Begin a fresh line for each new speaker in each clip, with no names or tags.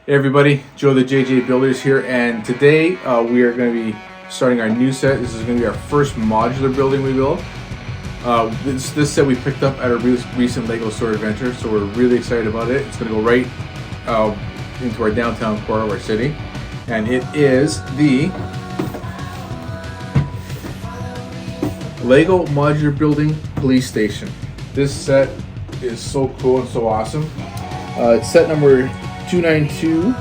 Hey everybody, Joe the JJ Builders here, and today we are going to be starting our new set. This is going to be our first modular building we build. This set we picked up at a recent Lego store adventure, so we're really excited about it. It's going to go right into our downtown core of our city, and it is the Lego Modular Building Police Station. This set is so cool and so awesome. It's set number 292,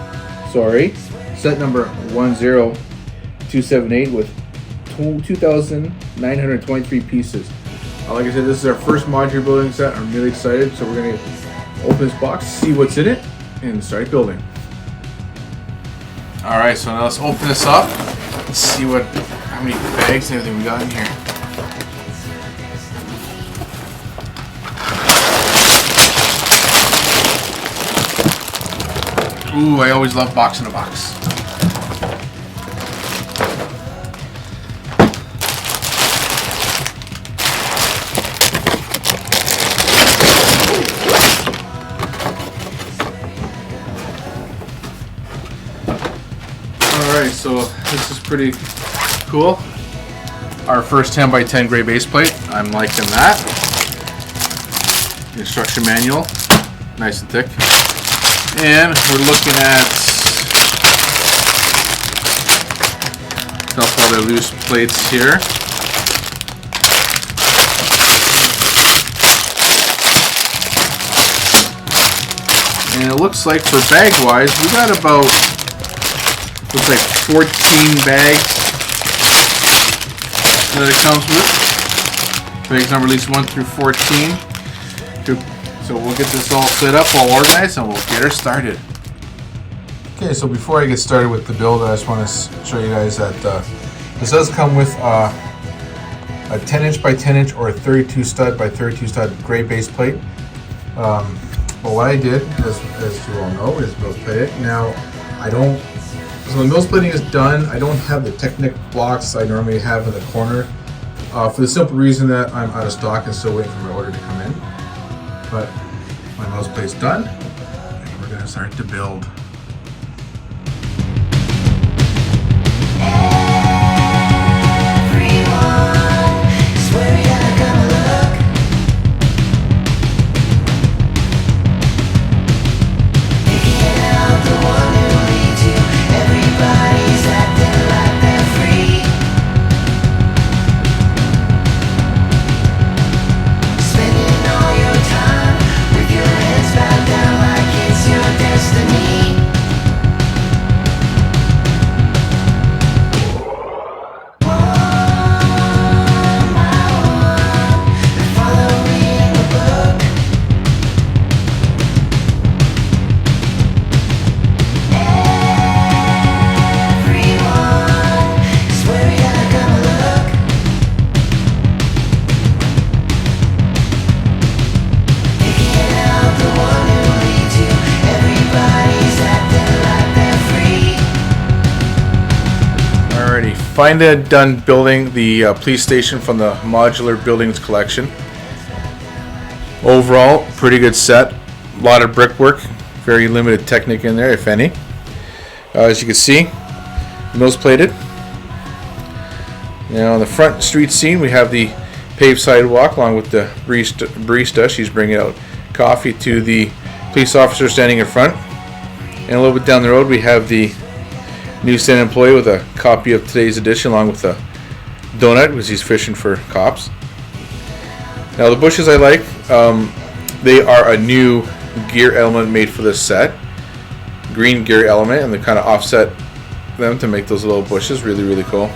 set number 10278 with 2,923 pieces. Like I said, this is our first modular building set. I'm really excited, so we're going to open this box, see what's in it, and start building. Alright, so now let's open this up and see how many bags and everything we got in here. Ooh, I always love box in a box. Alright, so this is pretty cool. Our first 10 by 10 gray base plate. I'm liking that. Instruction manual, nice and thick. And we're looking at a couple other loose plates here. And it looks like for bag wise, we got about, looks like 14 bags that it comes with. Bags number at least 1 through 14. So we'll get this all set up, all organized, and we'll get her started. Okay, so before I get started with the build, I just want to show you guys that this does come with a 10-inch by 10-inch or a 32 stud by 32 stud gray base plate. But what I did, as you all know, is mill plate it. Now, so the mill plating is done. I don't have the Technic blocks I normally have in the corner for the simple reason that I'm out of stock and still waiting for my order to come in. But my mouse plate's done, and we're going to start to build. Finally done building the police station from the Modular Buildings collection. Overall, pretty good set. A lot of brickwork, very limited Technic in there, if any. As you can see, mills plated. Now on the front street scene, we have the paved sidewalk along with the barista. She's bringing out coffee to the police officer standing in front. And a little bit down the road, we have the newsstand employee with a copy of today's edition along with a donut because he's fishing for cops. Now the bushes I like, they are a new gear element made for this set. Green gear element, and they kind of offset them to make those little bushes. Really, really cool.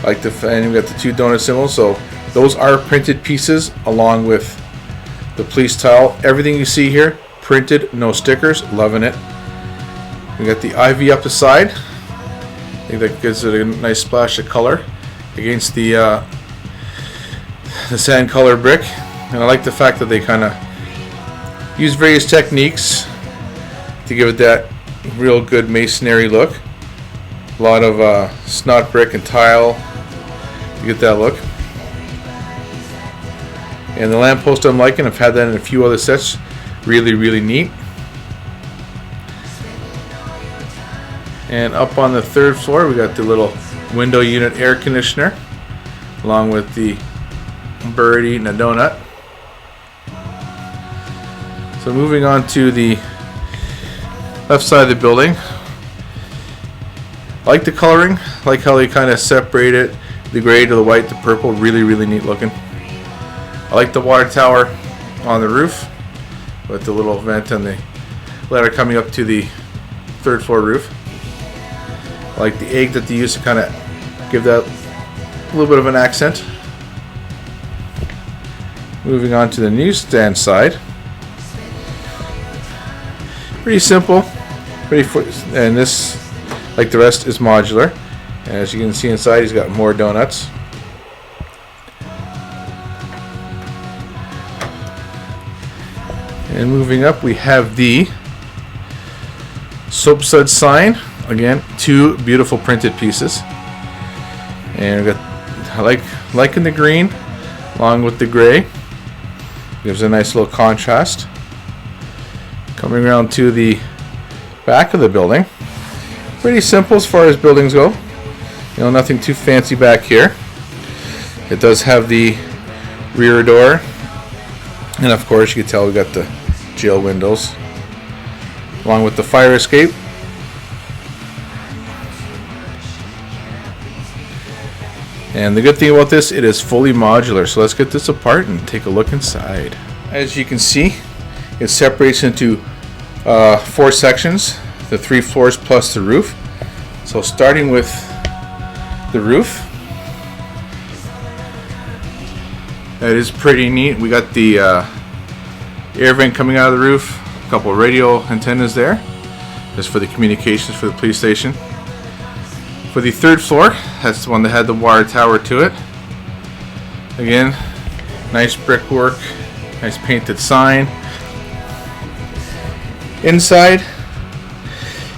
And we got the two donut symbols, so those are printed pieces along with the police tile. Everything you see here, printed, no stickers, loving it. We got the ivy up the side. I think that gives it a nice splash of color against the sand color brick. And I like the fact that they kind of use various techniques to give it that real good masonry look. A lot of snot brick and tile to get that look. And the lamppost I'm liking. I've had that in a few other sets. Really, really neat. And up on the 3rd floor, we got the little window unit air conditioner, along with the bird eating a donut. So moving on to the left side of the building. I like the coloring, I like how they kind of separate it, the gray to the white, the purple, really, really neat looking. I like the water tower on the roof with the little vent and the ladder coming up to the 3rd floor roof. I like the egg that they use to kind of give that a little bit of an accent. Moving on to the newsstand side. Pretty simple, and this, like the rest, is modular. And as you can see inside, he's got more donuts. And moving up, we have the soap sud sign. Again, 2 beautiful printed pieces. And we got, I liking the green along with the gray. Gives a nice little contrast. Coming around to the back of the building. Pretty simple as far as buildings go. You know, nothing too fancy back here. It does have the rear door. And of course, you can tell we got the jail windows. Along with the fire escape. And the good thing about this, it is fully modular. So let's get this apart and take a look inside. As you can see, it separates into 4 sections, the 3 floors plus the roof. So starting with the roof, that is pretty neat. We got the air vent coming out of the roof, a couple of radio antennas there, just for the communications for the police station. For the 3rd floor, that's the one that had the water tower to it. Again, nice brickwork, nice painted sign. Inside,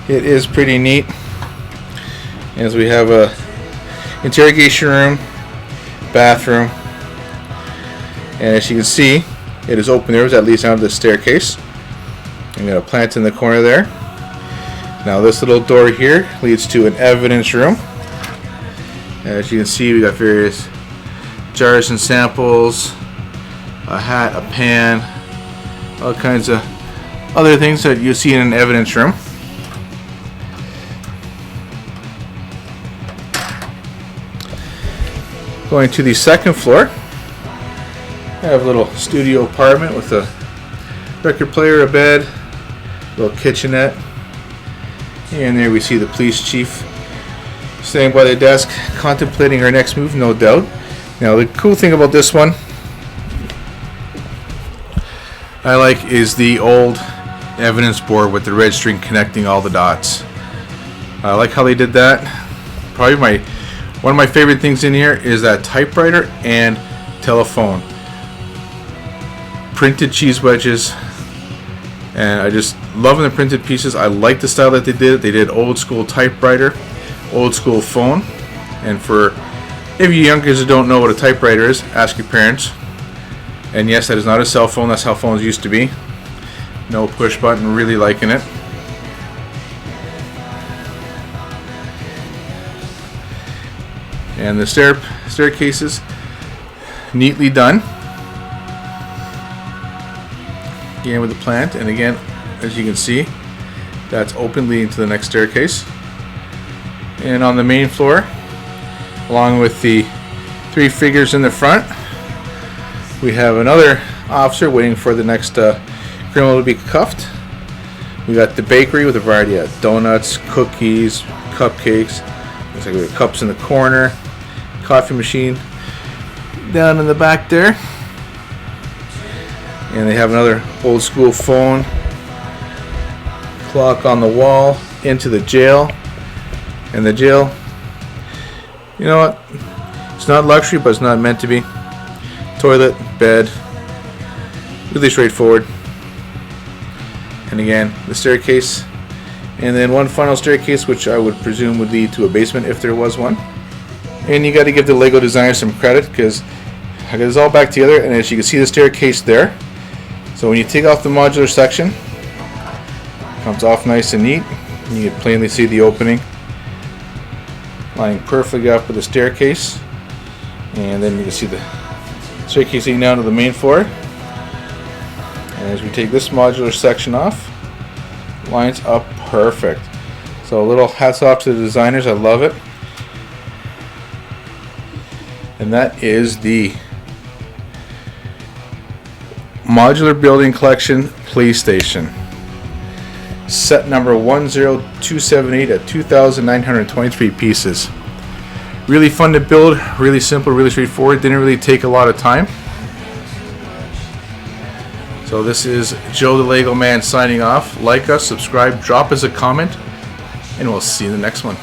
it is pretty neat, as we have a interrogation room, bathroom, and as you can see, it is open. There's at least out of the staircase. I'm got a plant in the corner there. Now this little door here leads to an evidence room. As you can see, we got various jars and samples, a hat, a pan, all kinds of other things that you see in an evidence room. Going to the 2nd floor, I have a little studio apartment with a record player, a bed, a little kitchenette. And there we see the police chief sitting by the desk, contemplating our next move, no doubt. Now the cool thing about this one I like is the old evidence board with the red string connecting all the dots. I like how they did that. Probably one of my favorite things in here is that typewriter and telephone. Printed cheese wedges, and I just love the printed pieces. I like the style that they did. They did old school typewriter, old school phone. And for if you youngers who don't know what a typewriter is, ask your parents. And yes, that is not a cell phone. That's how phones used to be. No push button. Really liking it. And the staircases, neatly done. Again with the plant, and again, as you can see, that's open leading to the next staircase. And on the main floor, along with the 3 figures in the front, we have another officer waiting for the next criminal to be cuffed. We got the bakery with a variety of donuts, cookies, cupcakes. Looks like we have cups in the corner, coffee machine down in the back there. And they have another old school phone, clock on the wall, into the jail. And the jail, you know what, it's not luxury, but it's not meant to be. Toilet, bed, really straightforward. And again, the staircase, and then one final staircase, which I would presume would lead to a basement if there was one. And you got to give the Lego designer some credit, because I got this all back together, and as you can see, the staircase there. So when you take off the modular section, it comes off nice and neat. You can plainly see the opening lining perfectly up with the staircase, and then you can see the staircase leading down to the main floor. And as we take this modular section off, lines up perfect. So a little hats off to the designers, I love it. And that is the Modular Building Collection Police Station. Set number 10278 at 2,923 pieces. Really fun to build, really simple, really straightforward. Didn't really take a lot of time. So this is Joe the Lego Man signing off. Like us, subscribe, drop us a comment, and we'll see you in the next one.